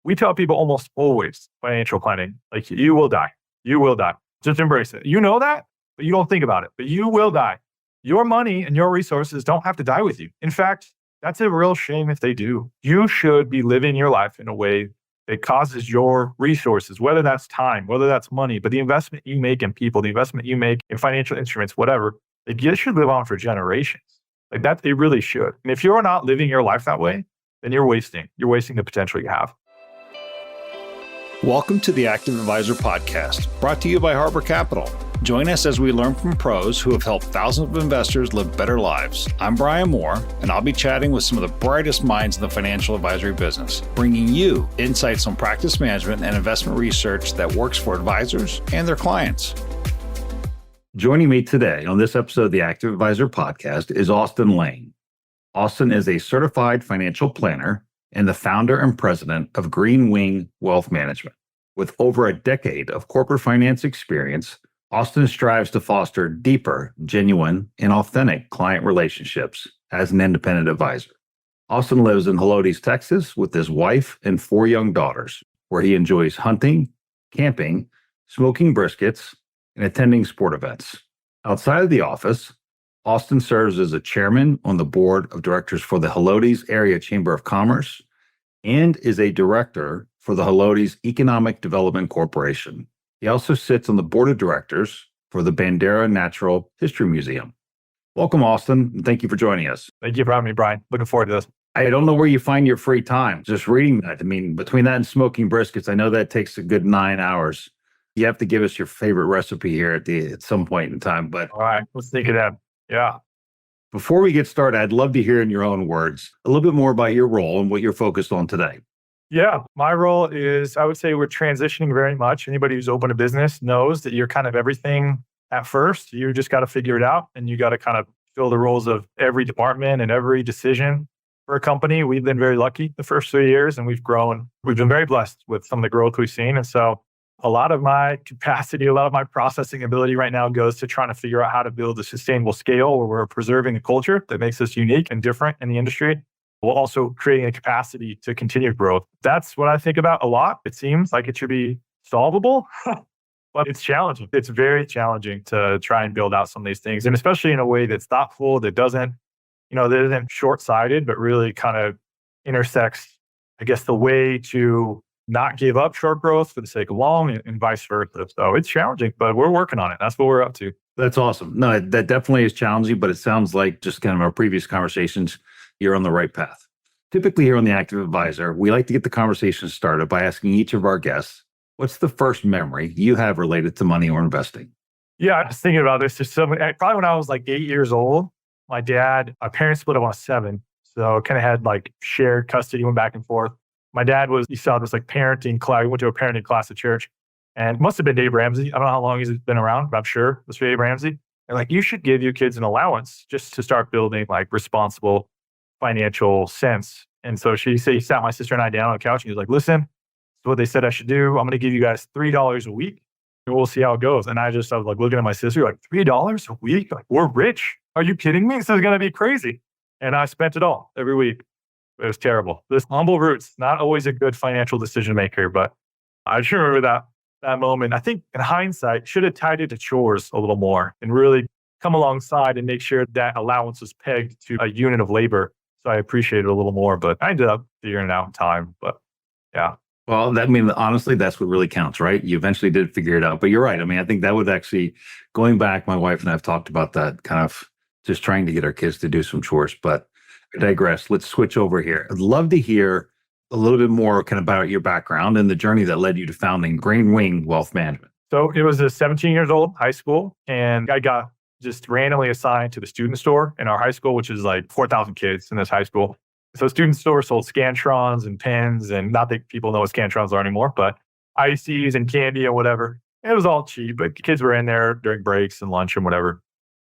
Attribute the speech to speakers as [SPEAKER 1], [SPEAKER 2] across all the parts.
[SPEAKER 1] We tell people almost always financial planning, like you will die. You will die. Just embrace it. You know that, but you don't think about it, but you will die. Your money and your resources don't have to die with you. In fact, that's a real shame if they do. You should be living your life in a way that causes your resources, whether that's time, whether that's money, but the investment you make in people, the investment you make in financial instruments, whatever, it should live on for generations. Like that, it really should. And if you're not living your life that way, then you're wasting the potential you have.
[SPEAKER 2] Welcome to the Active Advisor Podcast, brought to you by Harbor Capital. Join us as we learn from pros who have helped thousands of investors live better lives. I'm Bryan Moore, and I'll be chatting with some of the brightest minds in the financial advisory business, bringing you insights on practice management and investment research that works for advisors and their clients. Joining me today on this episode of the Active Advisor Podcast is Austin Lane. Austin is a certified financial planner and the founder and president of Greenwing Wealth Management. With over a decade of corporate finance experience, Austin strives to foster deeper, genuine, and authentic client relationships as an independent advisor. Austin lives in Helotes, Texas, with his wife and 4 young daughters, where he enjoys hunting, camping, smoking briskets, and attending sport events. Outside of the office, Austin serves as a chairman on the board of directors for the Helotes Area Chamber of Commerce and is a director for the Helotes Economic Development Corporation. He also sits on the board of directors for the Bandera Natural History Museum. Welcome, Austin, and thank you for joining us.
[SPEAKER 1] Thank you for having me, Bryan. Looking forward to this.
[SPEAKER 2] I don't know where you find your free time. Just reading that, I mean, between that and smoking briskets, I know that takes a good 9 hours. You have to give us your favorite recipe here at some point in time. But
[SPEAKER 1] all right, let's think of that. Yeah.
[SPEAKER 2] Before we get started, I'd love to hear in your own words a little bit more about your role and what you're focused on today.
[SPEAKER 1] Yeah, my role is, I would say we're transitioning very much. Anybody who's opened a business knows that you're kind of everything at first. You just got to figure it out and you got to kind of fill the roles of every department and every decision for a company. We've been very lucky the first 3 years and we've grown. We've been very blessed with some of the growth we've seen. And so a lot of my capacity, a lot of my processing ability right now goes to trying to figure out how to build a sustainable scale where we're preserving a culture that makes us unique and different in the industry, while also creating a capacity to continue growth. That's what I think about a lot. It seems like it should be solvable, but it's challenging. It's very challenging to try and build out some of these things, and especially in a way that's thoughtful, that isn't short-sighted, but really kind of intersects, I guess, the way to not give up short growth for the sake of long and vice versa. So it's challenging, but we're working on it. That's what we're up to.
[SPEAKER 2] That's awesome. No, that definitely is challenging, but it sounds like just kind of our previous conversations, you're on the right path. Typically here on the Active Advisor, we like to get the conversation started by asking each of our guests, what's the first memory you have related to money or investing?
[SPEAKER 1] Yeah, I was thinking about this. Probably when I was like 8 years old, my parents split up on 7. So kind of had like shared custody, went back and forth. My dad he saw this like parenting class. We went to a parenting class at church, and it must have been Dave Ramsey. I don't know how long he's been around, but I'm sure it was Dave Ramsey. And like, you should give your kids an allowance just to start building like responsible financial sense. And so he sat my sister and I down on the couch and he was like, listen, this is what they said I should do. I'm going to give you guys $3 a week and we'll see how it goes. And I was like looking at my sister like, $3 a week? Like, we're rich. Are you kidding me? This is going to be crazy. And I spent it all every week. It was terrible. This humble roots, not always a good financial decision maker, but I just remember that moment. I think in hindsight, should have tied it to chores a little more and really come alongside and make sure that allowance was pegged to a unit of labor. So I appreciate it a little more, but I ended up figuring it out in time. But yeah.
[SPEAKER 2] Well, honestly, that's what really counts, right? You eventually did figure it out, but you're right. I mean, I think that would actually, going back, my wife and I have talked about that, kind of just trying to get our kids to do some chores, but I digress. Let's switch over here. I'd love to hear a little bit more kind of about your background and the journey that led you to founding Greenwing Wealth Management.
[SPEAKER 1] So it was 17 years old, high school, and I got just randomly assigned to the student store in our high school, which is like 4,000 kids in this high school. So student store sold Scantrons and pens, and not that people know what Scantrons are anymore, but ices and candy and whatever. It was all cheap, but kids were in there during breaks and lunch and whatever.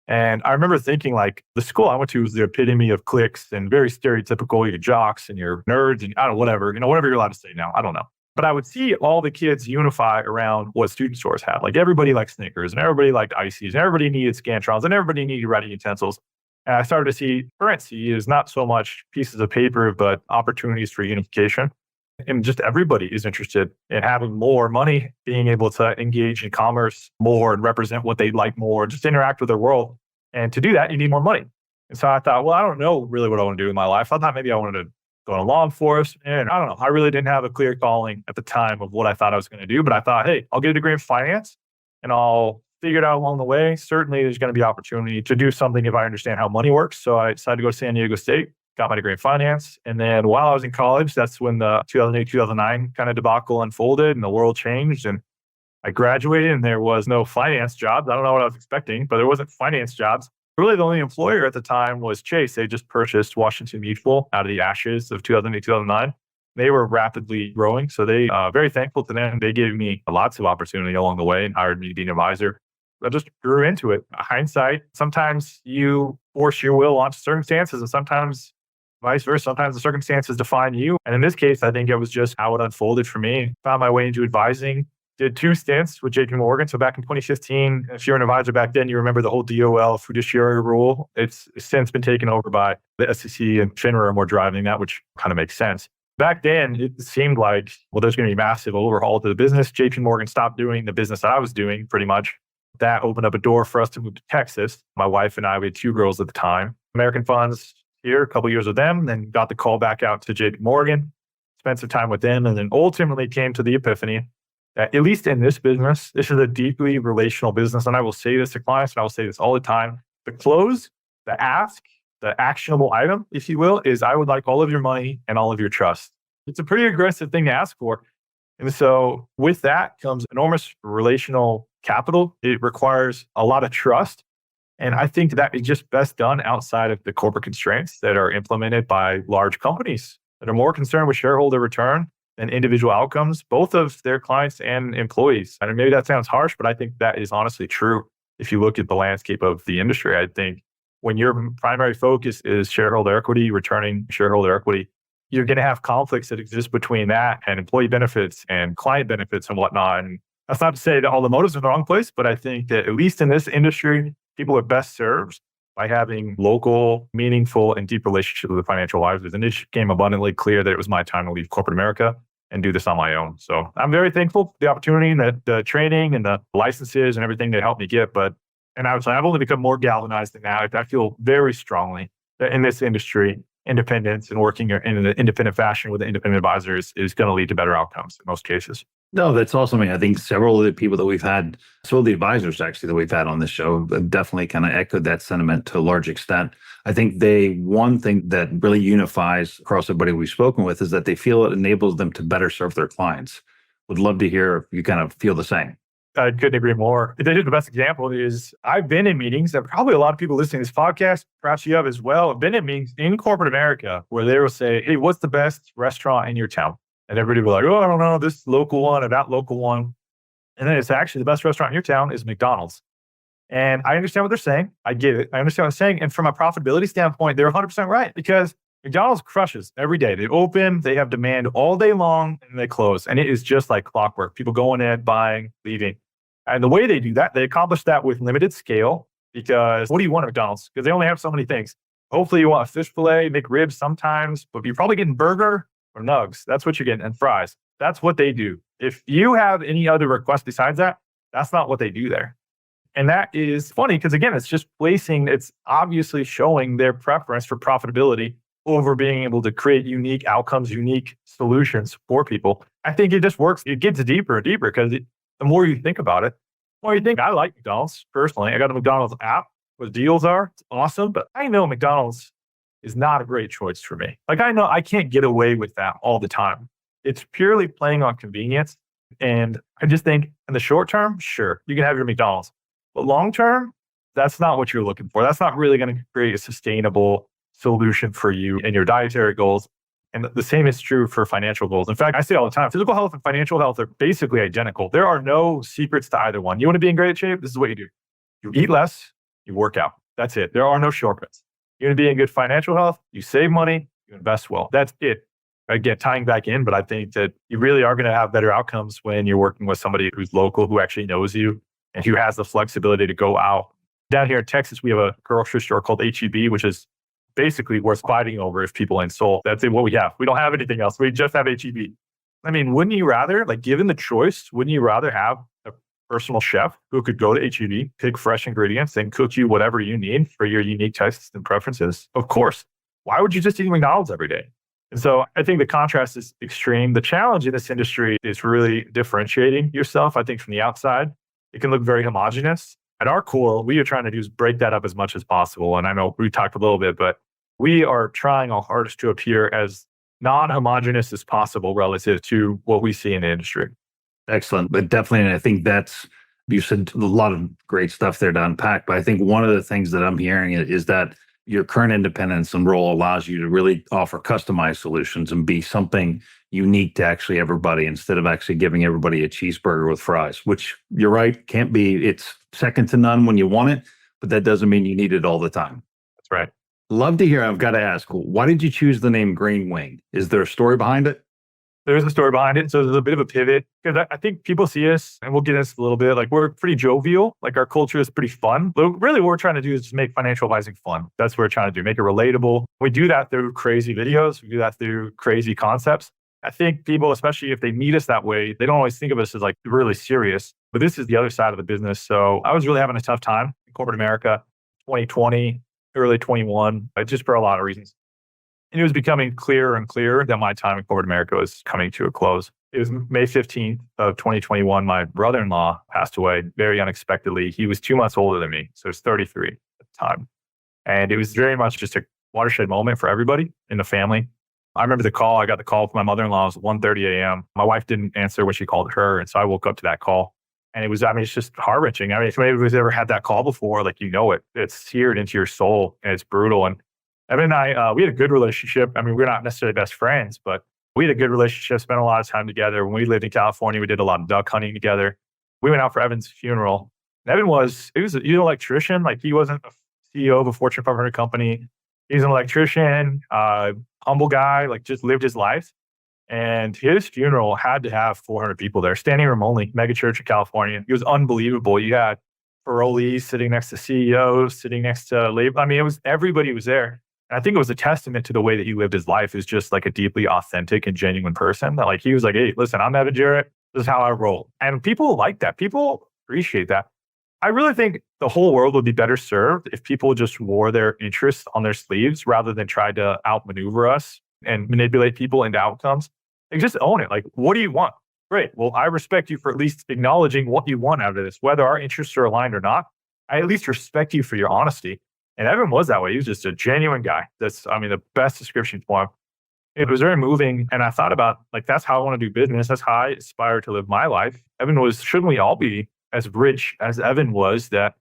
[SPEAKER 1] And I remember thinking like the school I went to was the epitome of cliques and very stereotypical, your jocks and your nerds and whatever you're allowed to say now. I don't know. But I would see all the kids unify around what student stores had. Like everybody liked Snickers and everybody liked ices and everybody needed Scantrons and everybody needed writing utensils. And I started to see currency is not so much pieces of paper, but opportunities for unification. And just everybody is interested in having more money, being able to engage in commerce more and represent what they like more, just interact with their world. And to do that, you need more money. And so I thought, well, I don't know really what I want to do in my life. I thought maybe I wanted to go to law enforcement. And I don't know. I really didn't have a clear calling at the time of what I thought I was going to do. But I thought, hey, I'll get a degree in finance and I'll figure it out along the way. Certainly, there's going to be opportunity to do something if I understand how money works. So I decided to go to San Diego State, got my degree in finance. And then while I was in college, that's when the 2008, 2009 kind of debacle unfolded and the world changed. And I graduated and there was no finance jobs. I don't know what I was expecting, but there wasn't finance jobs. Really, the only employer at the time was Chase. They just purchased Washington Mutual out of the ashes of 2008, 2009. They were rapidly growing. So they, very thankful to them. They gave me lots of opportunity along the way and hired me to be an advisor. I just grew into it. Hindsight, sometimes you force your will onto circumstances and sometimes vice versa. Sometimes the circumstances define you. And in this case, I think it was just how it unfolded for me. Found my way into advising, did 2 stints with JP Morgan. So back in 2015, if you're an advisor back then, you remember the whole DOL fiduciary rule. It's since been taken over by the SEC and FINRA are more driving that, which kind of makes sense. Back then, it seemed like, well, there's going to be a massive overhaul to the business. JP Morgan stopped doing the business that I was doing pretty much. That opened up a door for us to move to Texas. My wife and I, we had 2 girls at the time. American funds here, a couple of years with them, then got the call back out to JP Morgan, spent some time with them, and then ultimately came to the epiphany that at least in this business, this is a deeply relational business. And I will say this to clients, and I will say this all the time. The close, the ask, the actionable item, if you will, is I would like all of your money and all of your trust. It's a pretty aggressive thing to ask for. And so with that comes enormous relational capital. It requires a lot of trust. And I think that is just best done outside of the corporate constraints that are implemented by large companies that are more concerned with shareholder return than individual outcomes, both of their clients and employees. And maybe that sounds harsh, but I think that is honestly true. If you look at the landscape of the industry, I think when your primary focus is shareholder equity, returning shareholder equity, you're going to have conflicts that exist between that and employee benefits and client benefits and whatnot. And that's not to say that all the motives are in the wrong place, but I think that at least in this industry, people are best served by having local, meaningful, and deep relationships with the financial advisors. And it became abundantly clear that it was my time to leave corporate America and do this on my own. So I'm very thankful for the opportunity and the training and the licenses and everything they helped me get. And I would say I've only become more galvanized than that. I feel very strongly that in this industry, independence and working in an independent fashion with an independent advisors is going to lead to better outcomes in most cases.
[SPEAKER 3] No, that's awesome. I think several of the people that we've had, several of the advisors actually that we've had on this show have definitely kind of echoed that sentiment to a large extent. I think one thing that really unifies across everybody we've spoken with is that they feel it enables them to better serve their clients. Would love to hear if you kind of feel the same.
[SPEAKER 1] I couldn't agree more. The best example is I've been in meetings, and probably a lot of people listening to this podcast, perhaps you have as well, have been in meetings in corporate America where they will say, hey, what's the best restaurant in your town? And everybody will be like, oh, I don't know, this local one or that local one. And then it's actually the best restaurant in your town is McDonald's. And I understand what they're saying. I get it. I understand what they're saying. And from a profitability standpoint, they're 100% right because McDonald's crushes every day. They open, they have demand all day long, and they close. And it is just like clockwork. People going in, buying, leaving. And the way they do that, they accomplish that with limited scale because what do you want at McDonald's? Because they only have so many things. Hopefully you want a fish fillet, McRibs sometimes, but you're probably getting burger or nugs. That's what you're getting, and fries. That's what they do. If you have any other requests besides that, that's not what they do there. And that is funny because, again, it's obviously showing their preference for profitability over being able to create unique outcomes, unique solutions for people. I think it just works. It gets deeper and deeper because the more you think about it, the more you think, I like McDonald's personally. I got a McDonald's app where deals are. It's awesome. But I know McDonald's is not a great choice for me. Like I know I can't get away with that all the time. It's purely playing on convenience. And I just think in the short term, sure, you can have your McDonald's. But long term, that's not what you're looking for. That's not really going to create a sustainable solution for you and your dietary goals. And the same is true for financial goals. In fact, I say all the time, physical health and financial health are basically identical. There are no secrets to either one. You want to be in great shape? This is what you do. You eat less, you work out. That's it. There are no shortcuts. You want to be in good financial health, you save money, you invest well. That's it. Again, tying back in, but I think that you really are going to have better outcomes when you're working with somebody who's local, who actually knows you, and who has the flexibility to go out. Down here in Texas, we have a grocery store called HEB, which is basically worth fighting over if people insult. That's what we have. We don't have anything else. We just have HEB. I mean, wouldn't you rather, like, given the choice, wouldn't you rather have a personal chef who could go to HEB, pick fresh ingredients, and cook you whatever you need for your unique tastes and preferences? Of course. Why would you just eat McDonald's every day? And so I think the contrast is extreme. The challenge in this industry is really differentiating yourself. I think from the outside, it can look very homogenous. At our core, we are trying to do is break that up as much as possible. And I know we talked a little bit, but we are trying our hardest to appear as non-homogenous as possible relative to what we see in the industry.
[SPEAKER 3] Excellent. But definitely, and I think you said a lot of great stuff there to unpack. But I think one of the things that I'm hearing is that your current independence and role allows you to really offer customized solutions and be something unique to actually everybody instead of actually giving everybody a cheeseburger with fries, which you're right, can't be, it's second to none when you want it, but that doesn't mean you need it all the time.
[SPEAKER 1] That's right.
[SPEAKER 3] Love to hear. I've got to ask, why did you choose the name Greenwing? Is there a story behind it?
[SPEAKER 1] There's a story behind it. So there's a bit of a pivot because I think people see us, and we'll get into this a little bit, like we're pretty jovial. Like our culture is pretty fun. But really what we're trying to do is just make financial advising fun. That's what we're trying to do, make it relatable. We do that through crazy videos. We do that through crazy concepts. I think people, especially if they meet us that way, they don't always think of us as like really serious. But this is the other side of the business. So I was really having a tough time in corporate America, 2020, early 21, just for a lot of reasons. And it was becoming clearer and clearer that my time in corporate America was coming to a close. It was May 15th of 2021. My brother-in-law passed away very unexpectedly. He was 2 months older than me. So he was 33 at the time. And it was very much just a watershed moment for everybody in the family. I remember the call. I got the call from my mother-in-law. It was 1:30 a.m. My wife didn't answer when she called her. And so I woke up to that call. And it was, it's just heart-wrenching. If anybody's ever had that call before, like, it's seared into your soul and it's brutal. And Evan and I, we had a good relationship. We're not necessarily best friends, but we had a good relationship, spent a lot of time together. When we lived in California, we did a lot of duck hunting together. We went out for Evan's funeral. And Evan was an electrician. Like, he wasn't a CEO of a Fortune 500 company. He's an electrician, humble guy, like just lived his life. And his funeral had to have 400 people there, standing room only, mega church in California. It was unbelievable. You had parolees sitting next to CEOs, sitting next to labor. Everybody was there. And I think it was a testament to the way that he lived his life. Is just like a deeply authentic and genuine person. That like he was like, hey, listen, I'm Evan Jarrett. This is how I roll. And people like that. People appreciate that. I really think the whole world would be better served if people just wore their interests on their sleeves rather than try to outmaneuver us and manipulate people into outcomes. Like, just own it. Like, what do you want? Great. Well, I respect you for at least acknowledging what you want out of this, whether our interests are aligned or not. I at least respect you for your honesty. And Evan was that way. He was just a genuine guy. That's, the best description for him. It was very moving. And I thought about, like, that's how I want to do business. That's how I aspire to live my life. Shouldn't we all be as rich as Evan was, that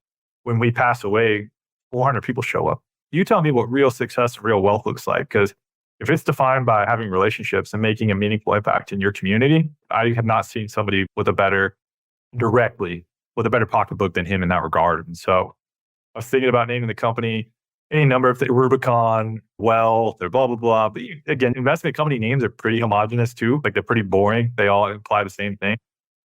[SPEAKER 1] when we pass away, 400 people show up? You tell me what real success and real wealth looks like. Because if it's defined by having relationships and making a meaningful impact in your community, I have not seen somebody with a better pocketbook than him in that regard. And so I was thinking about naming the company any number of Rubicon, Wealth, or blah, blah, blah. But again, investment company names are pretty homogenous too. Like, they're pretty boring. They all imply the same thing.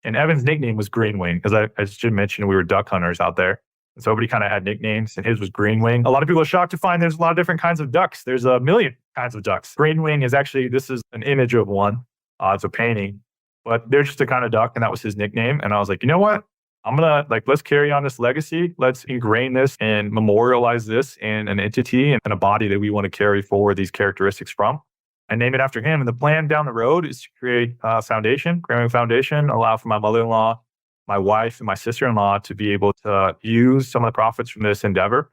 [SPEAKER 1] And Evan's nickname was Greenwing because as Jim mentioned, we were duck hunters out there. And so everybody kind of had nicknames, and his was Greenwing. A lot of people are shocked to find there's a lot of different kinds of ducks. There's a million kinds of ducks. Greenwing is actually, this is an image of one. It's a painting, but they're just a kind of duck, and that was his nickname. And I was like, you know what? I'm going to let's carry on this legacy. Let's ingrain this and memorialize this in an entity and a body that we want to carry forward these characteristics from, and name it after him. And the plan down the road is to create a foundation, Greenwing Foundation, allow for my mother-in-law, my wife, and my sister-in-law to be able to use some of the profits from this endeavor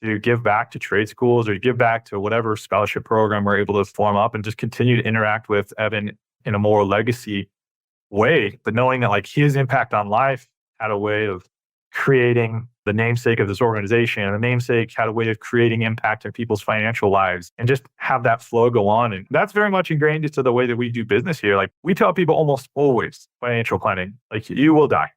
[SPEAKER 1] to give back to trade schools or give back to whatever scholarship program we're able to form up, and just continue to interact with Evan in a more legacy way. But knowing that, like, his impact on life had a way of creating the namesake of this organization, and the namesake had a way of creating impact in people's financial lives, and just have that flow go on. And that's very much ingrained into the way that we do business here. Like, we tell people almost always financial planning, like, you will die.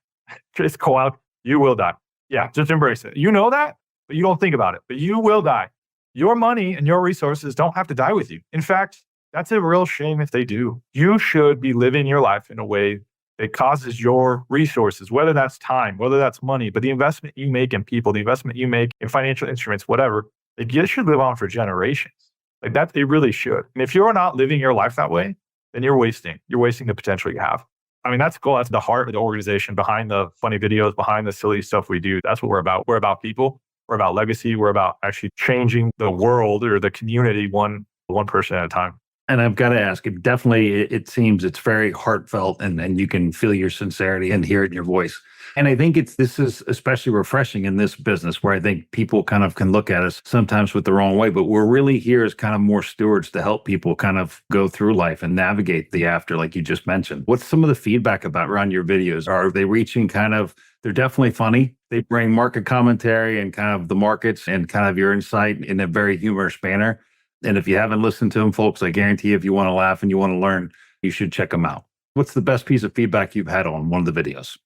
[SPEAKER 1] Just go out, you will die. Yeah, just embrace it. You know that, but you don't think about it, but you will die. Your money and your resources don't have to die with you. In fact, that's a real shame if they do. You should be living your life in a way that causes your resources, whether that's time, whether that's money, but the investment you make in people, the investment you make in financial instruments, whatever, it should live on for generations. Like, that, it really should. And if you're not living your life that way, then you're wasting. You're wasting the potential you have. I mean, that's cool. That's the heart of the organization behind the funny videos, behind the silly stuff we do. That's what we're about. We're about people. We're about legacy. We're about actually changing the world or the community one person at a time.
[SPEAKER 3] And I've got to ask, it seems it's very heartfelt and you can feel your sincerity and hear it in your voice. And I think this is especially refreshing in this business where I think people kind of can look at us sometimes with the wrong way, but we're really here as kind of more stewards to help people kind of go through life and navigate the after, like you just mentioned. What's some of the feedback about around your videos? Are they reaching they're definitely funny. They bring market commentary and kind of the markets and kind of your insight in a very humorous manner. And if you haven't listened to them, folks, I guarantee if you want to laugh and you want to learn, you should check them out. What's the best piece of feedback you've had on one of the videos?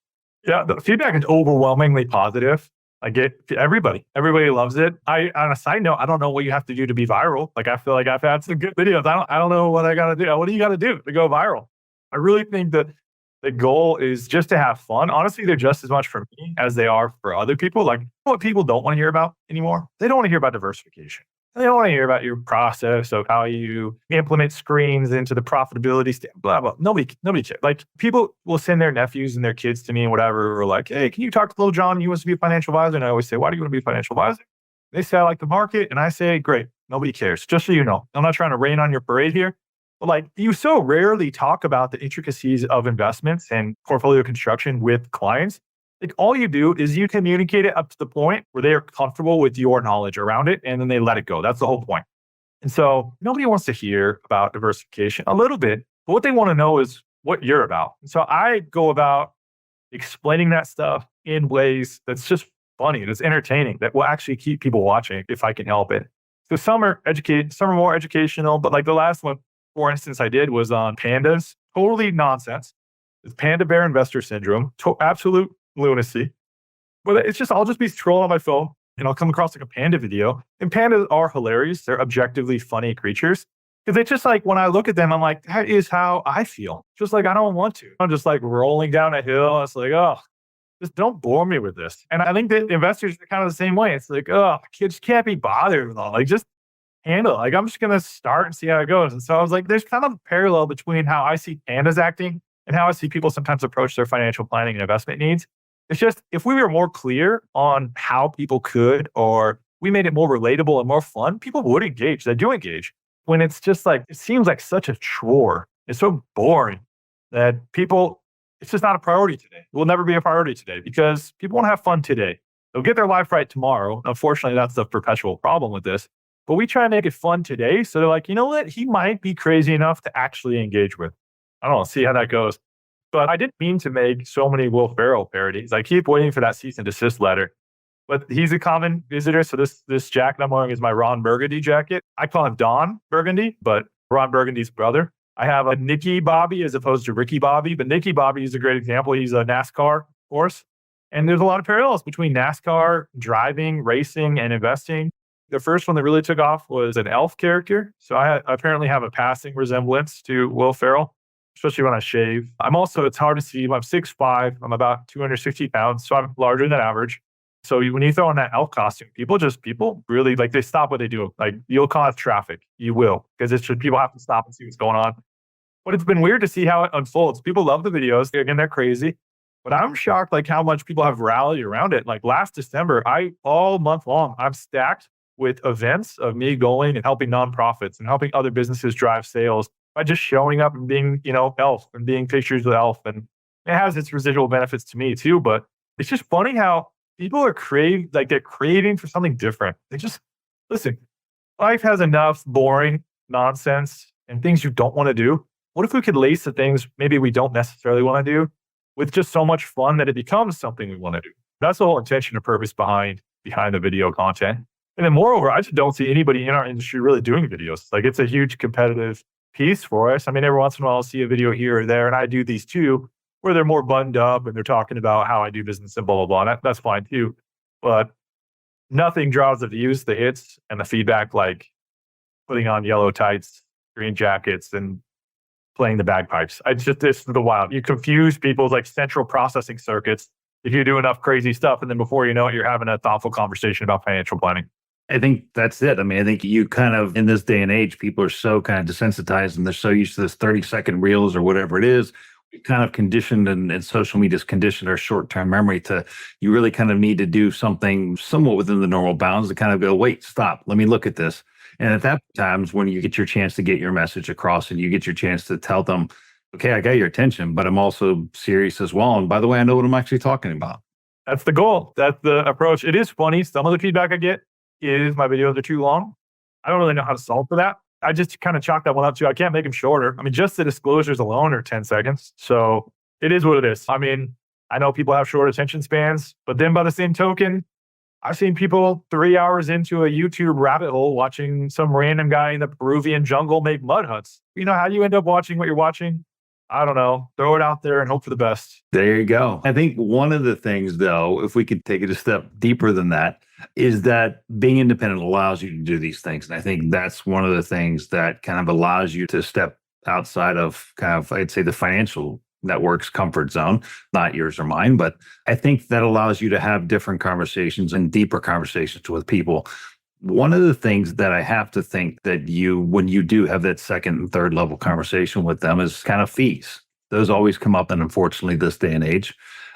[SPEAKER 1] Yeah, the feedback is overwhelmingly positive. I get everybody loves it. On a side note, I don't know what you have to do to be viral. Like, I feel like I've had some good videos. I don't know what I got to do. What do you got to do to go viral? I really think that the goal is just to have fun. Honestly, they're just as much for me as they are for other people. Like, what people don't want to hear about anymore? They don't want to hear about diversification. They don't want to hear about your process of how you implement screens into the profitability, blah, blah. Nobody cares. Like, people will send their nephews and their kids to me and whatever, or like, hey, can you talk to little John? He wants to be a financial advisor. And I always say, why do you want to be a financial advisor? They say, I like the market. And I say, great. Nobody cares. Just so you know, I'm not trying to rain on your parade here. But like, you so rarely talk about the intricacies of investments and portfolio construction with clients. Like, all you do is you communicate it up to the point where they are comfortable with your knowledge around it, and then they let it go. That's the whole point. And so nobody wants to hear about diversification, a little bit, but what they want to know is what you're about. And so I go about explaining that stuff in ways that's just funny, that's entertaining, that will actually keep people watching if I can help it. So some are more educational, but like the last one, for instance, I did was on pandas. Totally nonsense. It's panda bear investor syndrome. Absolute lunacy. But it's just, I'll just be scrolling on my phone and I'll come across like a panda video. And pandas are hilarious. They're objectively funny creatures. Because it's just like, when I look at them, I'm like, that is how I feel. Just like, I don't want to. I'm just like rolling down a hill. It's like, oh, just don't bore me with this. And I think that investors are kind of the same way. It's like, oh, kids can't be bothered with all. Like, just handle it. Like, I'm just going to start and see how it goes. And so I was like, there's kind of a parallel between how I see pandas acting and how I see people sometimes approach their financial planning and investment needs. It's just, if we were more clear on how people could, or we made it more relatable and more fun, people would engage. They do engage. When it's just like, it seems like such a chore. It's so boring that it's just not a priority today. It will never be a priority today because people want to have fun today. They'll get their life right tomorrow. Unfortunately, that's the perpetual problem with this. But we try and make it fun today. So they're like, you know what? He might be crazy enough to actually engage with. I don't know, see how that goes. But I didn't mean to make so many Will Ferrell parodies. I keep waiting for that cease and desist letter. But he's a common visitor. So this jacket I'm wearing is my Ron Burgundy jacket. I call him Don Burgundy, but Ron Burgundy's brother. I have a Nicky Bobby as opposed to Ricky Bobby. But Nicky Bobby is a great example. He's a NASCAR horse. And there's a lot of parallels between NASCAR, driving, racing, and investing. The first one that really took off was an elf character. So I apparently have a passing resemblance to Will Ferrell, especially when I shave. It's hard to see, I'm 6'5", I'm about 260 pounds, so I'm larger than average. So when you throw on that elf costume, people really, like, they stop what they do. Like, you'll cause traffic. You will, because it's just, people have to stop and see what's going on. But it's been weird to see how it unfolds. People love the videos. Again, they're crazy. But I'm shocked, like, how much people have rallied around it. Like, last December, all month long, I'm stacked with events of me going and helping nonprofits and helping other businesses drive sales by just showing up and being, elf and being pictures of elf. And it has its residual benefits to me too. But it's just funny how people are they're craving for something different. They just, listen, life has enough boring nonsense and things you don't want to do. What if we could lace the things maybe we don't necessarily want to do with just so much fun that it becomes something we want to do? That's the whole intention or purpose behind the video content. And then moreover, I just don't see anybody in our industry really doing videos. Like, it's a huge competitive piece for us. I mean, every once in a while I'll see a video here or there, and I do these too, where they're more buttoned up and they're talking about how I do business and blah, blah, blah. And that's fine too. But nothing draws the views, the hits, and the feedback like putting on yellow tights, green jackets, and playing the bagpipes. This is the wild. You confuse people's like central processing circuits if you do enough crazy stuff. And then before you know it, you're having a thoughtful conversation about financial planning.
[SPEAKER 3] I think that's it. I mean, I think you kind of, in this day and age, people are so kind of desensitized and they're so used to this 30-second reels or whatever it is. We kind of conditioned and social media's conditioned our short-term memory to, you really kind of need to do something somewhat within the normal bounds to kind of go, wait, stop, let me look at this. And at that times when you get your chance to get your message across and you get your chance to tell them, okay, I got your attention, but I'm also serious as well. And by the way, I know what I'm actually talking about.
[SPEAKER 1] That's the goal. That's the approach. It is funny. Some of the feedback I get is my videos are too long. I don't really know how to solve for that. I just kind of chalk that one up to, I can't make them shorter. I mean, just the disclosures alone are 10 seconds. So it is what it is. I mean, I know people have short attention spans, but then by the same token, I've seen people 3 hours into a YouTube rabbit hole watching some random guy in the Peruvian jungle make mud huts. You know how you end up watching what you're watching? I don't know. Throw it out there and hope for the best.
[SPEAKER 3] There you go. I think one of the things, though, if we could take it a step deeper than that, is that being independent allows you to do these things. And I think that's one of the things that kind of allows you to step outside of kind of, I'd say, the financial network's comfort zone, not yours or mine. But I think that allows you to have different conversations and deeper conversations with people. One of the things that I have to think that when you do have that second and third level conversation with them is kind of fees. Those always come up, and unfortunately, this day and age.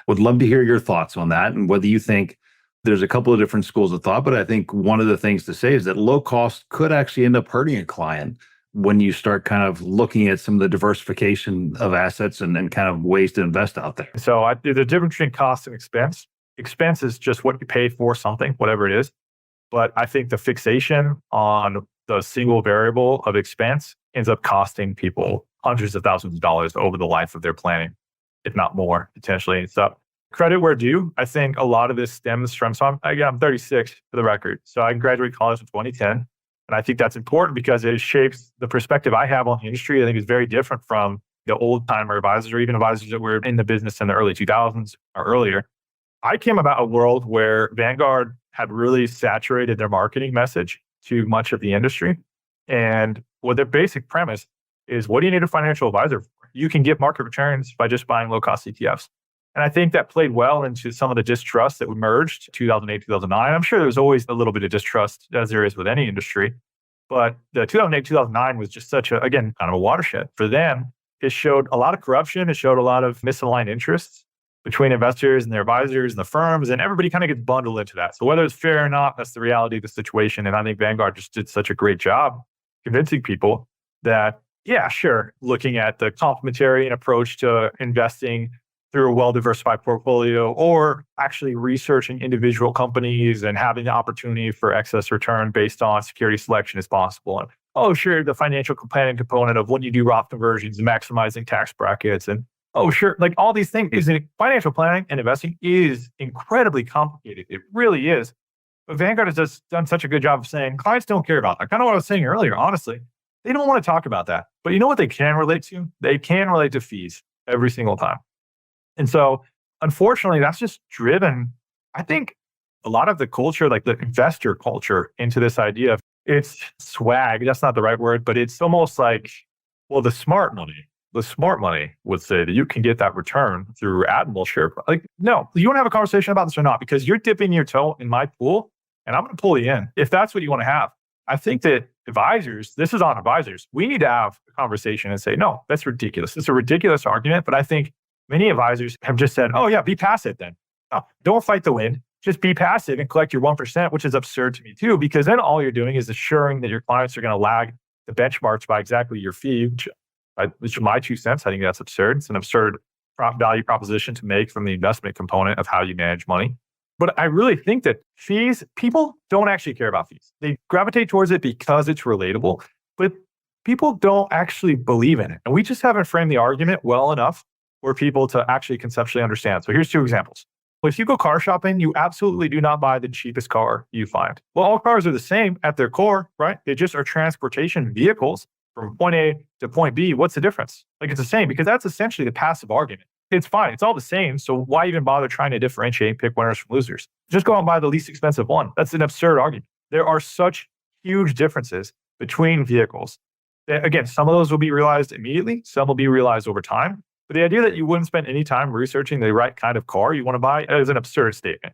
[SPEAKER 3] Would love to hear your thoughts on that and whether you think there's a couple of different schools of thought, but I think one of the things to say is that low cost could actually end up hurting a client when you start kind of looking at some of the diversification of assets and kind of ways to invest out there.
[SPEAKER 1] So the difference between cost and expense. Expense is just what you pay for something, whatever it is. But I think the fixation on the single variable of expense ends up costing people hundreds of thousands of dollars over the life of their planning, if not more, potentially. So credit where due. I think a lot of this stems from, I'm 36 for the record. So I graduated college in 2010. And I think that's important because it shapes the perspective I have on the industry. I think it's very different from the old timer advisors or even advisors that were in the business in the early 2000s or earlier. I came about a world where Vanguard had really saturated their marketing message to much of the industry. And what their basic premise is, what do you need a financial advisor for? You can get market returns by just buying low-cost ETFs. And I think that played well into some of the distrust that emerged 2008, 2009. I'm sure there was always a little bit of distrust, as there is with any industry. But the 2008, 2009 was just such kind of a watershed. For them, it showed a lot of corruption. It showed a lot of misaligned interests between investors and their advisors and the firms, and everybody kind of gets bundled into that. So whether it's fair or not, that's the reality of the situation. And I think Vanguard just did such a great job convincing people that, yeah, sure, looking at the complementary approach to investing through a well-diversified portfolio, or actually researching individual companies and having the opportunity for excess return based on security selection is possible. And, oh, sure, the financial planning component of when you do Roth conversions and maximizing tax brackets, and oh, sure, like all these things, financial planning and investing is incredibly complicated. It really is. But Vanguard has just done such a good job of saying clients don't care about that. Kind of what I was saying earlier, honestly. They don't want to talk about that. But you know what they can relate to? They can relate to fees every single time. And so, unfortunately, that's just driven, I think, a lot of the culture, like the investor culture, into this idea of it's swag. That's not the right word, but it's almost like, well, the smart money would say that you can get that return through Admiral share. Like, no, you want to have a conversation about this or not, because you're dipping your toe in my pool and I'm going to pull you in if that's what you want to have. I think that advisors, this is on advisors. We need to have a conversation and say, no, that's ridiculous. It's a ridiculous argument. But I think many advisors have just said, oh yeah, be passive then. No, don't fight the wind. Just be passive and collect your 1%, which is absurd to me too, because then all you're doing is assuring that your clients are going to lag the benchmarks by exactly your fee, which is my 2 cents. I think that's absurd. It's an absurd value proposition to make from the investment component of how you manage money. But I really think that fees, people don't actually care about fees. They gravitate towards it because it's relatable, but people don't actually believe in it. And we just haven't framed the argument well enough for people to actually conceptually understand. So here's 2 examples. If you go car shopping, you absolutely do not buy the cheapest car you find. Well, all cars are the same at their core, right? They just are transportation vehicles from point A to point B. What's the difference? Like, it's the same, because that's essentially the passive argument. It's fine. It's all the same. So why even bother trying to differentiate and pick winners from losers? Just go out and buy the least expensive one. That's an absurd argument. There are such huge differences between vehicles. Again, some of those will be realized immediately. Some will be realized over time. But the idea that you wouldn't spend any time researching the right kind of car you want to buy is an absurd statement.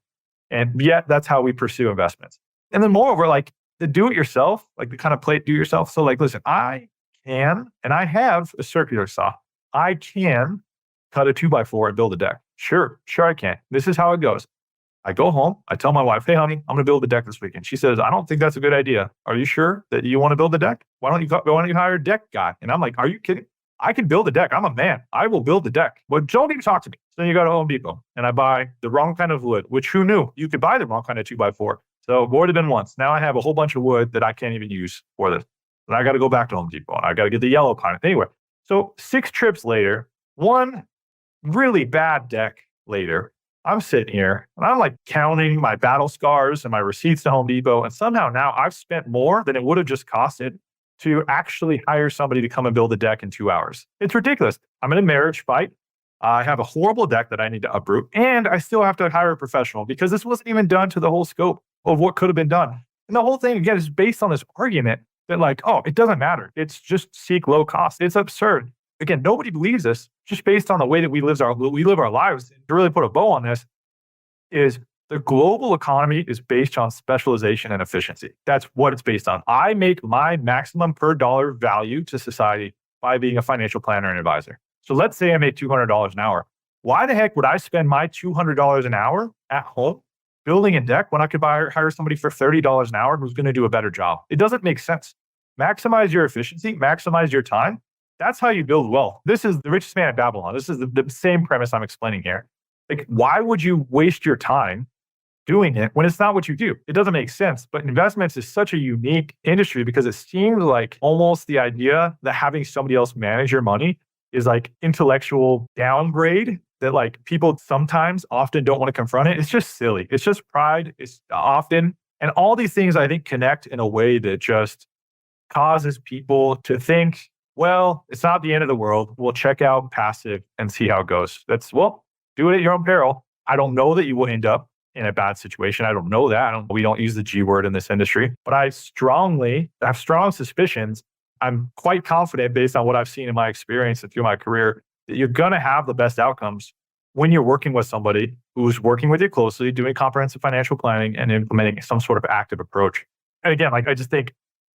[SPEAKER 1] And yet, that's how we pursue investments. And then moreover, like the do-it-yourself, like the kind of play do-it-yourself. So like, listen, I can, and I have a circular saw. I can cut a 2x4 and build a deck. Sure I can. This is how it goes. I go home, I tell my wife, hey, honey, I'm going to build a deck this weekend. She says, I don't think that's a good idea. Are you sure that you want to build a deck? Why don't you hire a deck guy? And I'm like, are you kidding? I can build a deck. I'm a man. I will build the deck. But don't even talk to me. So then you go to Home Depot and I buy the wrong kind of wood, which who knew you could buy the wrong kind of 2x4. So more than once. Now I have a whole bunch of wood that I can't even use for this. And I got to go back to Home Depot and I got to get the yellow kind. Anyway, so 6 trips later, one really bad deck later, I'm sitting here and I'm like counting my battle scars and my receipts to Home Depot. And somehow now I've spent more than it would have just costed to actually hire somebody to come and build a deck in 2 hours. It's ridiculous. I'm in a marriage fight. I have a horrible deck that I need to uproot. And I still have to hire a professional because this wasn't even done to the whole scope of what could have been done. And the whole thing, again, is based on this argument that like, oh, it doesn't matter. It's just seek low cost. It's absurd. Again, nobody believes this just based on the way that we live our lives. To really put a bow on this is the global economy is based on specialization and efficiency. That's what it's based on. I make my maximum per dollar value to society by being a financial planner and advisor. So let's say I make $200 an hour. Why the heck would I spend my $200 an hour at home building a deck when I could hire somebody for $30 an hour who's going to do a better job? It doesn't make sense. Maximize your efficiency, maximize your time. That's how you build wealth. This is the richest man in Babylon. This is the same premise I'm explaining here. Like, why would you waste your time doing it when it's not what you do? It doesn't make sense. But investments is such a unique industry because it seems like almost the idea that having somebody else manage your money is like intellectual downgrade that like people sometimes often don't want to confront it. It's just silly. It's just pride. It's often, and all these things I think connect in a way that just causes people to think, well, it's not the end of the world. We'll check out passive and see how it goes. Well, do it at your own peril. I don't know that you will end up in a bad situation. I don't know that. We don't use the G word in this industry, but I have strong suspicions. I'm quite confident based on what I've seen in my experience and through my career that you're going to have the best outcomes when you're working with somebody who's working with you closely, doing comprehensive financial planning and implementing some sort of active approach. And again, like I just think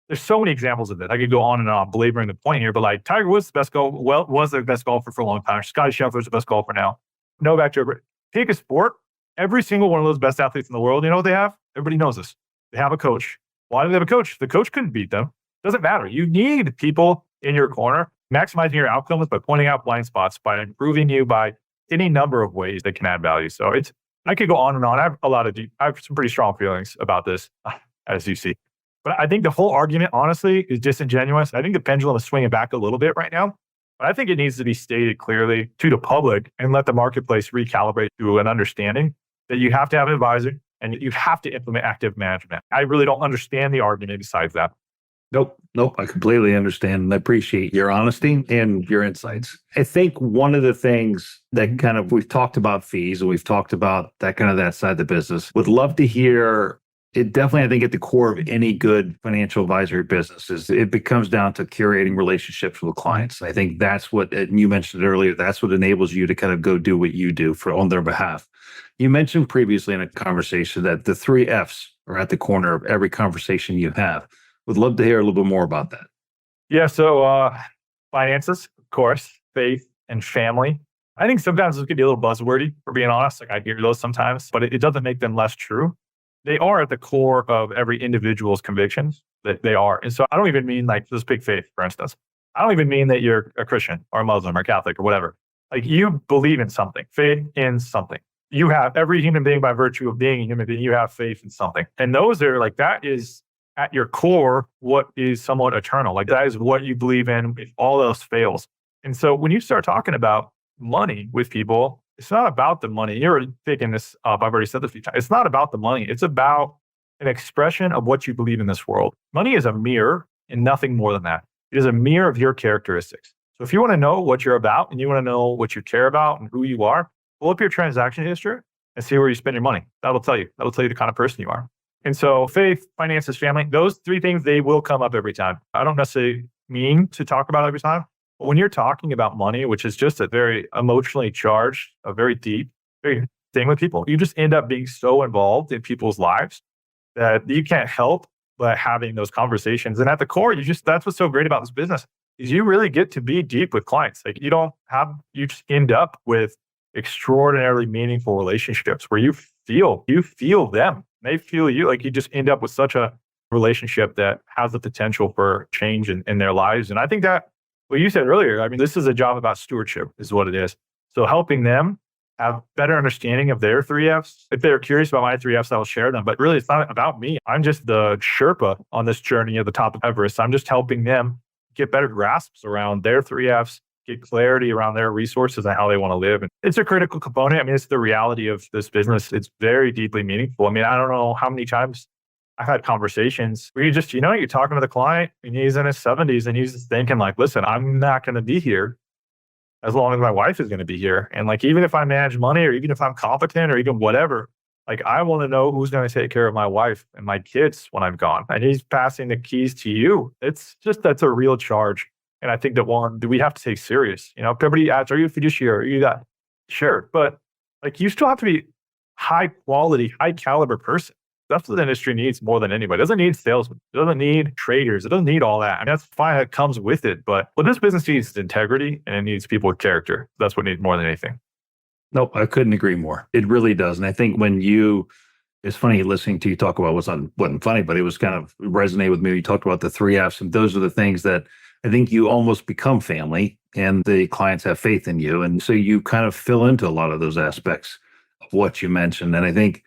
[SPEAKER 1] there's so many examples of it. I could go on and on belaboring the point here, but like Tiger Woods was the best golfer for a long time. Scotty Scheffler's the best golfer now. Novak Djokovic. Pick a sport. Every single one of those best athletes in the world, you know what they have? Everybody knows this. They have a coach. Why do they have a coach? The coach couldn't beat them. Doesn't matter. You need people in your corner, maximizing your outcomes by pointing out blind spots, by improving you by any number of ways that can add value. So I could go on and on. I have some pretty strong feelings about this, as you see. But I think the whole argument, honestly, is disingenuous. I think the pendulum is swinging back a little bit right now. But I think it needs to be stated clearly to the public and let the marketplace recalibrate to an understanding that you have to have an advisor and you have to implement active management. I really don't understand the argument besides that.
[SPEAKER 3] Nope. I completely understand and I appreciate your honesty and your insights. I think one of the things that kind of we've talked about fees and we've talked about that side of the business. Would love to hear it. Definitely, I think at the core of any good financial advisory business is it becomes down to curating relationships with clients. I think that's what, and you mentioned it earlier, that's what enables you to kind of go do what you do on their behalf. You mentioned previously in a conversation that the 3 F's are at the corner of every conversation you have. Would love to hear a little bit more about that.
[SPEAKER 1] Yeah. So finances, of course, faith and family. I think sometimes this could be a little buzzwordy, for being honest. Like I hear those sometimes, but it doesn't make them less true. They are at the core of every individual's convictions that they are. And so I don't even mean like this big faith, for instance. I don't even mean that you're a Christian or a Muslim or Catholic or whatever. Like you believe in something, faith in something. You have every human being by virtue of being a human being, you have faith in something. And those are like, that is at your core, what is somewhat eternal. Like that is what you believe in if all else fails. And so when you start talking about money with people, it's not about the money. You're already picking this up. I've already said this a few times. It's not about the money. It's about an expression of what you believe in this world. Money is a mirror and nothing more than that. It is a mirror of your characteristics. So if you want to know what you're about and you want to know what you care about and who you are, pull up your transaction history and see where you spend your money. That'll tell you the kind of person you are. And so faith, finances, family, those 3 things, they will come up every time. I don't necessarily mean to talk about it every time. But when you're talking about money, which is just a very emotionally charged, a very deep thing with people, you just end up being so involved in people's lives that you can't help but having those conversations. And at the core, that's what's so great about this business is you really get to be deep with clients. Like you just end up with extraordinarily meaningful relationships where you feel them, they feel you. Like you just end up with such a relationship that has the potential for change in their lives. And I think that what you said earlier, I mean, this is a job about stewardship is what it is. So helping them have better understanding of their 3Fs. If they're curious about my 3Fs, I will share them. But really, it's not about me. I'm just the Sherpa on this journey at the top of Everest. I'm just helping them get better grasps around their 3Fs, get clarity around their resources and how they want to live. And it's a critical component. I mean, it's the reality of this business. It's very deeply meaningful. I mean, I don't know how many times I've had conversations where you're talking to the client and he's in his 70s and he's just thinking like, listen, I'm not going to be here as long as my wife is going to be here. And like, even if I manage money or even if I'm competent or even whatever, like I want to know who's going to take care of my wife and my kids when I'm gone. And he's passing the keys to you. That's a real charge. And I think that we have to take serious. Everybody asks, are you a fiduciary? Are you that? Sure. But like, you still have to be high quality, high caliber person. That's what the industry needs more than anybody. It doesn't need salesmen. It doesn't need traders. It doesn't need all that. I mean, that's fine. It comes with it. But what this business needs is integrity and it needs people with character. That's what it needs more than anything.
[SPEAKER 3] Nope, I couldn't agree more. It really does. And I think it's funny listening to you talk about wasn't funny, but it was kind of resonate with me. You talked about the 3Fs, and those are the things that I think you almost become family and the clients have faith in you. And so you kind of fill into a lot of those aspects of what you mentioned. And I think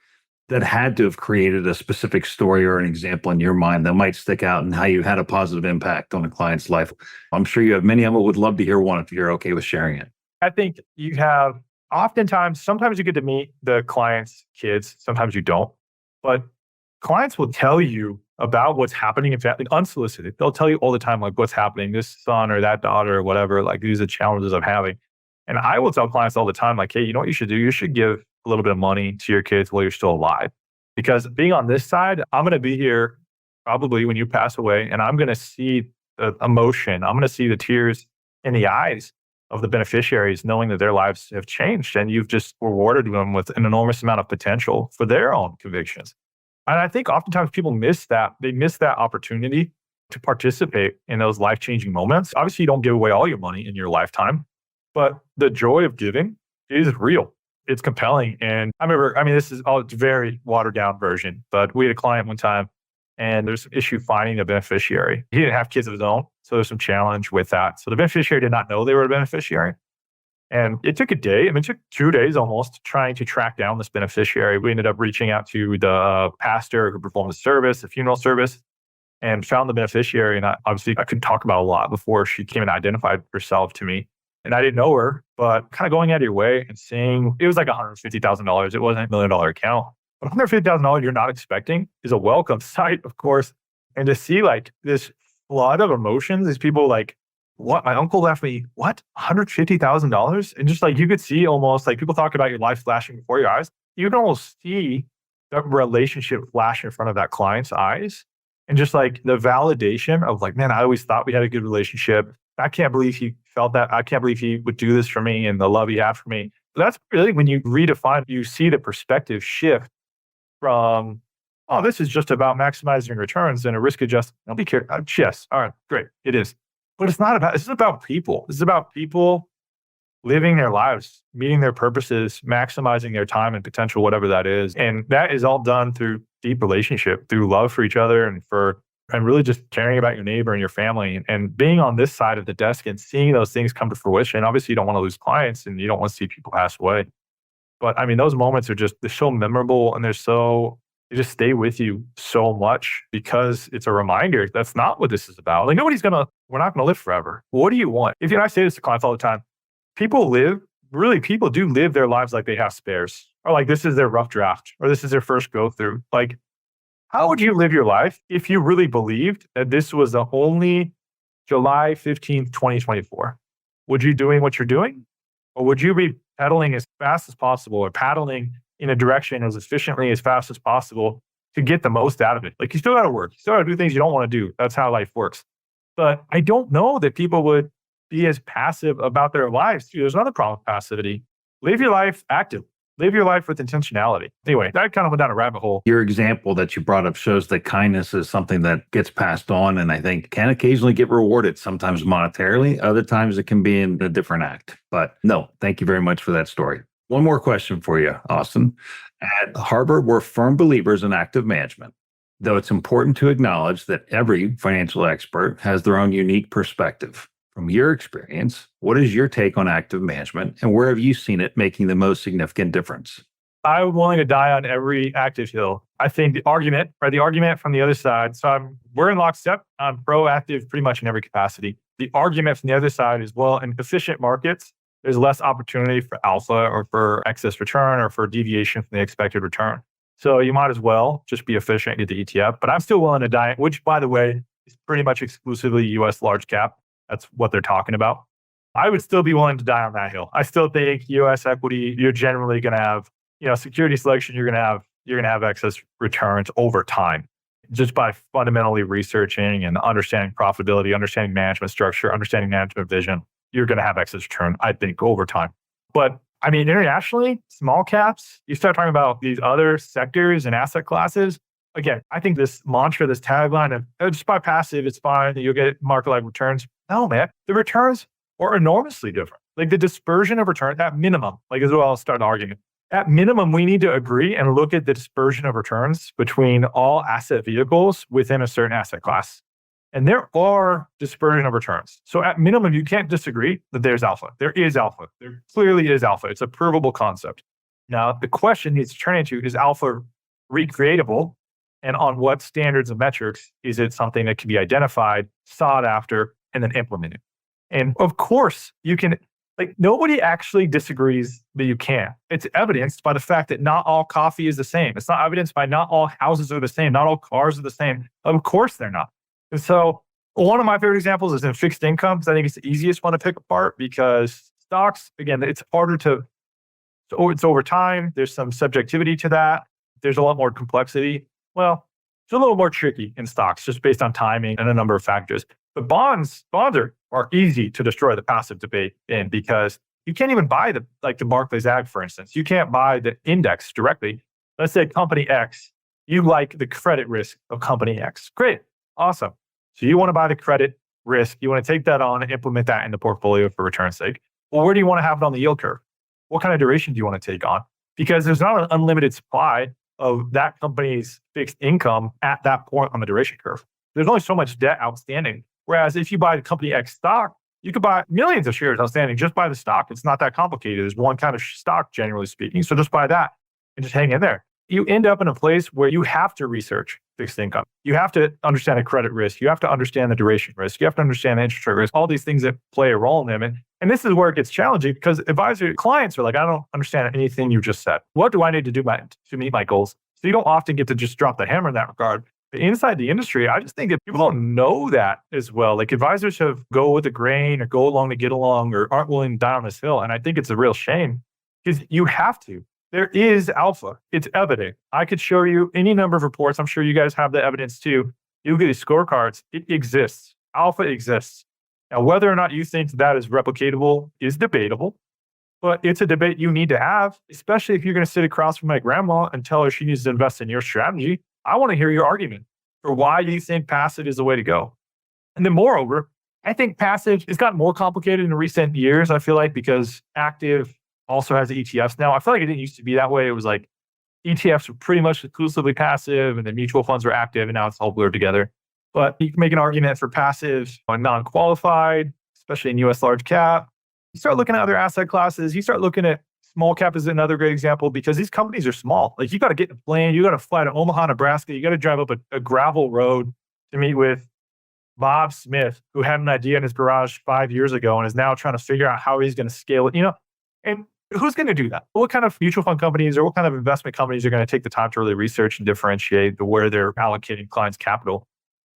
[SPEAKER 3] that had to have created a specific story or an example in your mind that might stick out and how you had a positive impact on a client's life. I'm sure you have many of them. Would love to hear one if you're okay with sharing it.
[SPEAKER 1] I think you have sometimes you get to meet the client's kids, sometimes you don't. But clients will tell you about what's happening in family unsolicited. They'll tell you all the time, like what's happening, this son or that daughter or whatever, like these are the challenges I'm having. And I will tell clients all the time, like, hey, you know what you should do? You should give a little bit of money to your kids while you're still alive. Because being on this side, I'm going to be here probably when you pass away, and I'm going to see the emotion. I'm going to see the tears in the eyes of the beneficiaries, knowing that their lives have changed and you've just rewarded them with an enormous amount of potential for their own convictions. And I think oftentimes people miss that. They miss that opportunity to participate in those life-changing moments. Obviously, you don't give away all your money in your lifetime, but the joy of giving is real. It's compelling. And this is all, it's a very watered down version, but we had a client one time and there's an issue finding a beneficiary. He didn't have kids of his own, so there's some challenge with that. So the beneficiary did not know they were a beneficiary. And it took a day. It took 2 days almost trying to track down this beneficiary. We ended up reaching out to the pastor who performed the service, the funeral service, and found the beneficiary. And I couldn't talk about a lot before she came and identified herself to me. And I didn't know her, but kind of going out of your way and seeing, it was like $150,000. It wasn't $1 million account. But $150,000 you're not expecting is a welcome sight, of course. And to see like this flood of emotions, these people like, what? My uncle left me, what? $150,000? And just like you could see almost like people talk about your life flashing before your eyes. You can almost see the relationship flash in front of that client's eyes. And just like the validation of like, man, I always thought we had a good relationship. I can't believe he felt that. I can't believe he would do this for me and the love he had for me. But that's really when you redefine, you see the perspective shift from, oh, this is just about maximizing returns and a risk adjustment. I'll be careful. Yes. All right, great. It is. But it's not about, this is about people. This is about people living their lives, meeting their purposes, maximizing their time and potential, whatever that is. And that is all done through deep relationship, through love for each other and really just caring about your neighbor and your family and being on this side of the desk and seeing those things come to fruition. Obviously, you don't want to lose clients and you don't want to see people pass away. But those moments are they're so memorable and they just stay with you so much because it's a reminder that's not what this is about. Like we're not going to live forever. What do you want? I say this to clients all the time, people do live their lives like they have spares, or like this is their rough draft, or this is their first go through. Like, how would you live your life if you really believed that this was the only July 15th, 2024? Would you doing what you're doing? Or would you be pedaling as fast as possible or paddling in a direction as efficiently as fast as possible to get the most out of it? Like you still got to work. You still got to do things you don't want to do. That's how life works. But I don't know that people would be as passive about their lives. There's another problem with passivity. Live your life active. live your life with intentionality. Anyway, that kind of went down a rabbit hole.
[SPEAKER 3] Your example that you brought up shows that kindness is something that gets passed on and I think can occasionally get rewarded, sometimes monetarily, other times it can be in a different act. But no, thank you very much for that story. One more question for you, Austin. At Harbor, we're firm believers in active management, though it's important to acknowledge that every financial expert has their own unique perspective. From your experience, what is your take on active management and where have you seen it making the most significant difference?
[SPEAKER 1] I'm willing to die on every active hill. I think the argument from the other side, we're in lockstep. I'm proactive pretty much in every capacity. The argument from the other side is, well, in efficient markets, there's less opportunity for alpha or for excess return or for deviation from the expected return. So you might as well just be efficient and get the ETF. But I'm still willing to die, which, by the way, is pretty much exclusively US large cap. That's what they're talking about. I would still be willing to die on that hill. I still think US equity, you're generally going to have, security selection, you're going to have excess returns over time just by fundamentally researching and understanding profitability, understanding management structure, understanding management vision. You're going to have excess return, I think, over time. But I mean, internationally, small caps, you start talking about these other sectors and asset classes. Again, I think this mantra, this tagline of just buy passive, it's fine, you'll get market-like returns. No, man, the returns are enormously different. Like the dispersion of return at minimum, like as well, I'll start arguing. At minimum, we need to agree and look at the dispersion of returns between all asset vehicles within a certain asset class. And there are dispersion of returns. So at minimum, you can't disagree that there's alpha. There is alpha. There clearly is alpha. It's a provable concept. Now, the question needs to turn into, is alpha recreatable? And on what standards and metrics is it something that can be identified, sought after, and then implemented? And of course, you can, nobody actually disagrees that you can. It's evidenced by the fact that not all coffee is the same. It's not evidenced by not all houses are the same. Not all cars are the same. Of course, they're not. And so one of my favorite examples is in fixed income. I think it's the easiest one to pick apart because stocks, again, it's harder to, it's over time. There's some subjectivity to that. There's a lot more complexity. Well, it's a little more tricky in stocks just based on timing and a number of factors. But bonds are easy to destroy the passive debate in because you can't even buy the Barclays Ag, for instance. You can't buy the index directly. Let's say company X, you like the credit risk of company X. Great. Awesome. So you want to buy the credit risk. You want to take that on and implement that in the portfolio for return's sake. Well, where do you want to have it on the yield curve? What kind of duration do you want to take on? Because there's not an unlimited supply of that company's fixed income at that point on the duration curve. There's only so much debt outstanding. Whereas if you buy the company X stock, you could buy millions of shares outstanding just by the stock. It's not that complicated. There's one kind of stock, generally speaking. So just buy that and just hang in there. You end up in a place where you have to research fixed income. You have to understand the credit risk. You have to understand the duration risk. You have to understand the interest rate risk, all these things that play a role in them. And this is where it gets challenging because clients are like, I don't understand anything you just said. What do I need to do to meet my goals? So you don't often get to just drop the hammer in that regard. But inside the industry, I just think that people don't know that as well. Like advisors have go with the grain or go along to get along or aren't willing to die on this hill. And I think it's a real shame because you have to. There is alpha. It's evident. I could show you any number of reports. I'm sure you guys have the evidence too. You look at these scorecards. It exists. Alpha exists. Now, whether or not you think that is replicatable is debatable, but it's a debate you need to have, especially if you're going to sit across from my grandma and tell her she needs to invest in your strategy. I want to hear your argument for why you think passive is the way to go. And then moreover, I think passive has gotten more complicated in recent years, I feel like, because active also has ETFs now. I feel like it didn't used to be that way. It was like ETFs were pretty much exclusively passive and then mutual funds were active and now it's all blurred together. But you can make an argument for passive on non-qualified, especially in US large cap. You start looking at other asset classes. You start looking at small cap is another great example because these companies are small. Like you got to get in a plane, you got to fly to Omaha, Nebraska, you got to drive up a gravel road to meet with Bob Smith, who had an idea in his garage 5 years ago and is now trying to figure out how he's going to scale it, and who's going to do that? What kind of mutual fund companies or what kind of investment companies are going to take the time to really research and differentiate where they're allocating clients' capital?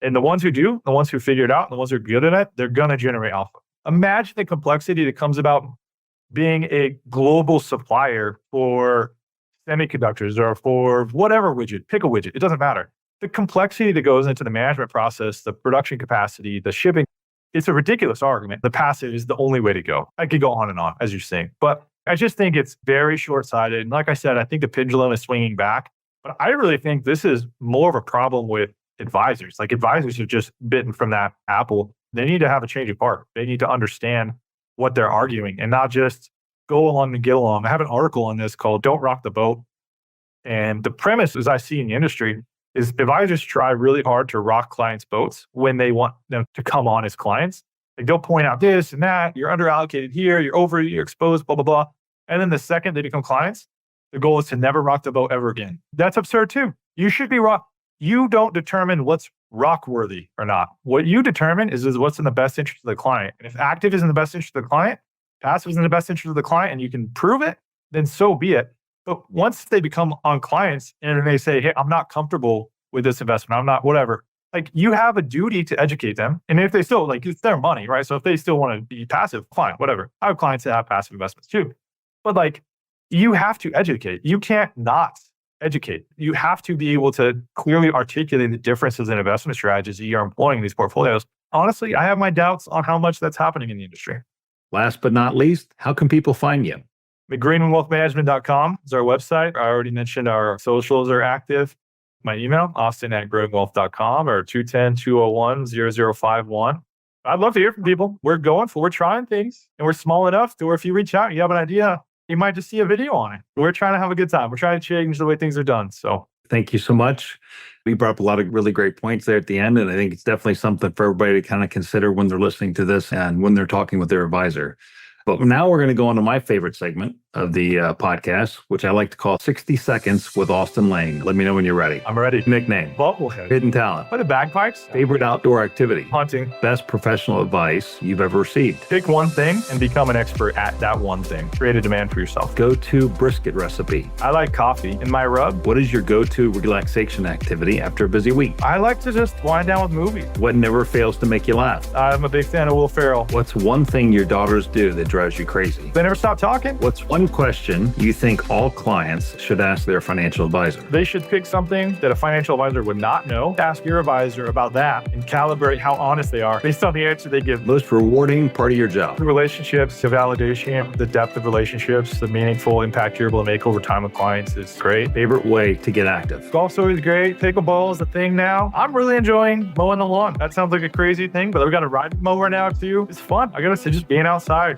[SPEAKER 1] And the ones who do, the ones who figure it out, the ones who are good at it, they're going to generate alpha. Imagine the complexity that comes about being a global supplier for semiconductors or for whatever widget, pick a widget, it doesn't matter. The complexity that goes into the management process, the production capacity, the shipping, it's a ridiculous argument. The passive is the only way to go. I could go on and on, as you're saying. But I just think it's very short-sighted. And like I said, I think the pendulum is swinging back. But I really think this is more of a problem with advisors. Like advisors have just bitten from that apple. They need to have a change of heart. They need to understand what they're arguing and not just go along and get along. I have an article on this called Don't Rock the Boat. And the premise, as I see in the industry, is advisors try really hard to rock clients' boats when they want them to come on as clients. Like they'll point out this and that, you're underallocated here, you're exposed, blah, blah, blah. And then the second they become clients, the goal is to never rock the boat ever again. That's absurd too. You should be rock. You don't determine what's rock worthy or not. What you determine is what's in the best interest of the client. And if active is in the best interest of the client, passive is in the best interest of the client, and you can prove it, then so be it. But once they become on clients and they say, hey, I'm not comfortable with this investment, I'm not whatever, like you have a duty to educate them. And if they still, like it's their money, right? So if they still want to be passive, fine, whatever. I have clients that have passive investments too. But like you have to educate. You can't not educate. You have to be able to clearly articulate the differences in investment strategies that you're employing in these portfolios. Honestly, I have my doubts on how much that's happening in the industry.
[SPEAKER 3] Last but not least, how can people find you?
[SPEAKER 1] greenwingwealthmanagement.com is our website. I already mentioned our socials are active. My email, austin@greenwingwealth.com or 210-201-0051. I'd love to hear from people. We're trying things, and we're small enough to where if you reach out, you have an idea, you might just see a video on it. We're trying to have a good time. We're trying to change the way things are done. So
[SPEAKER 3] thank you so much. We brought up a lot of really great points there at the end, and I think it's definitely something for everybody to kind of consider when they're listening to this and when they're talking with their advisor. But now we're going to go on to my favorite segment of the podcast, which I like to call 60 Seconds with Austin Lang. Let me know when you're ready.
[SPEAKER 1] I'm ready.
[SPEAKER 3] Nickname.
[SPEAKER 1] Bubblehead.
[SPEAKER 3] Hidden talent.
[SPEAKER 1] What, the bagpipes?
[SPEAKER 3] Favorite outdoor activity.
[SPEAKER 1] Hunting.
[SPEAKER 3] Best professional advice you've ever received.
[SPEAKER 1] Pick one thing and become an expert at that one thing. Create a demand for yourself.
[SPEAKER 3] Go-to brisket recipe.
[SPEAKER 1] I like coffee in my rub.
[SPEAKER 3] What is your go-to relaxation activity after a busy week?
[SPEAKER 1] I like to just wind down with movies.
[SPEAKER 3] What never fails to make you laugh?
[SPEAKER 1] I'm a big fan of Will Ferrell.
[SPEAKER 3] What's one thing your daughters do that drives you crazy?
[SPEAKER 1] They never stop talking.
[SPEAKER 3] What's one question you think all clients should ask their financial advisor?
[SPEAKER 1] They should pick something that a financial advisor would not know. Ask your advisor about that and calibrate how honest they are based on the answer they give.
[SPEAKER 3] Most rewarding part of your job?
[SPEAKER 1] The relationships, the validation, the depth of relationships, the meaningful impact you're able to make over time with clients is great.
[SPEAKER 3] Favorite way to get active?
[SPEAKER 1] Golf's always great. Pickleball is the thing now. I'm really enjoying mowing the lawn. That sounds like a crazy thing, but we got a riding mower now too. It's fun. I gotta say, just being outside.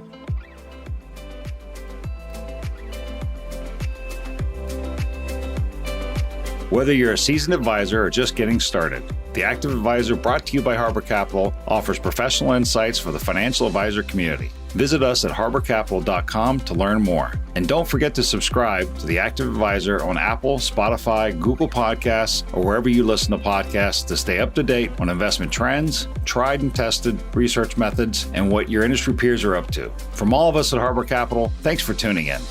[SPEAKER 2] Whether you're a seasoned advisor or just getting started, The Active Advisor, brought to you by Harbor Capital, offers professional insights for the financial advisor community. Visit us at harborcapital.com to learn more. And don't forget to subscribe to The Active Advisor on Apple, Spotify, Google Podcasts, or wherever you listen to podcasts to stay up to date on investment trends, tried and tested research methods, and what your industry peers are up to. From all of us at Harbor Capital, thanks for tuning in.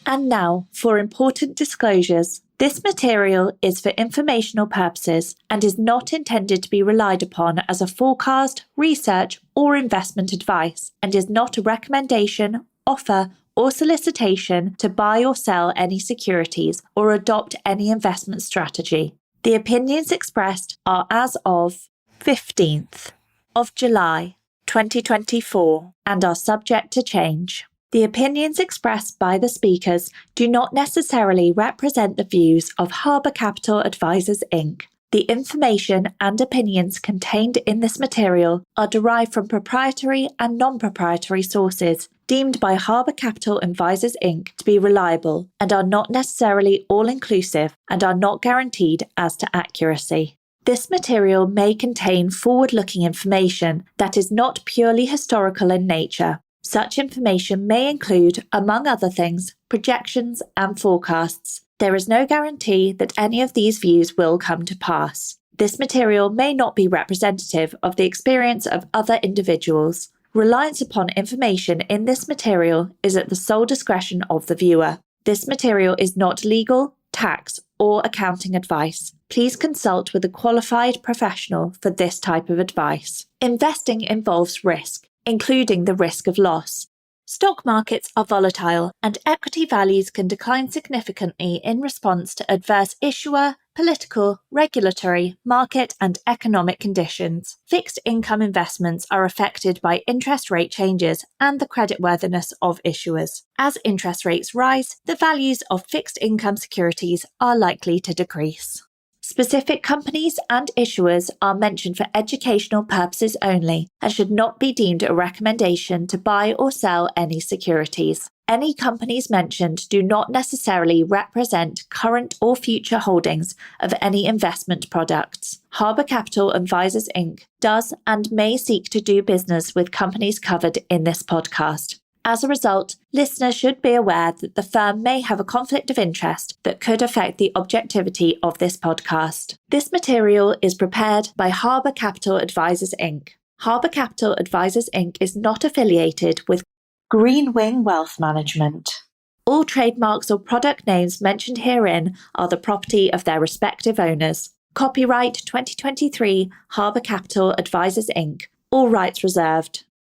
[SPEAKER 4] And now for important disclosures. This material is for informational purposes and is not intended to be relied upon as a forecast, research, or investment advice, and is not a recommendation, offer, or solicitation to buy or sell any securities or adopt any investment strategy. The opinions expressed are as of 15th of July 2024 and are subject to change. The opinions expressed by the speakers do not necessarily represent the views of Harbor Capital Advisors, Inc. The information and opinions contained in this material are derived from proprietary and non-proprietary sources deemed by Harbor Capital Advisors, Inc. to be reliable and are not necessarily all-inclusive and are not guaranteed as to accuracy. This material may contain forward-looking information that is not purely historical in nature. Such information may include, among other things, projections and forecasts. There is no guarantee that any of these views will come to pass. This material may not be representative of the experience of other individuals. Reliance upon information in this material is at the sole discretion of the viewer. This material is not legal, tax, or accounting advice. Please consult with a qualified professional for this type of advice. Investing involves risk, including the risk of loss. Stock markets are volatile, and equity values can decline significantly in response to adverse issuer, political, regulatory, market, and economic conditions. Fixed income investments are affected by interest rate changes and the creditworthiness of issuers. As interest rates rise, the values of fixed income securities are likely to decrease. Specific companies and issuers are mentioned for educational purposes only and should not be deemed a recommendation to buy or sell any securities. Any companies mentioned do not necessarily represent current or future holdings of any investment products. Harbor Capital Advisors Inc. does and may seek to do business with companies covered in this podcast. As a result, listeners should be aware that the firm may have a conflict of interest that could affect the objectivity of this podcast. This material is prepared by Harbor Capital Advisors Inc. Harbor Capital Advisors Inc. is not affiliated with Greenwing Wealth Management. All trademarks or product names mentioned herein are the property of their respective owners. Copyright 2023 Harbor Capital Advisors Inc. All rights reserved.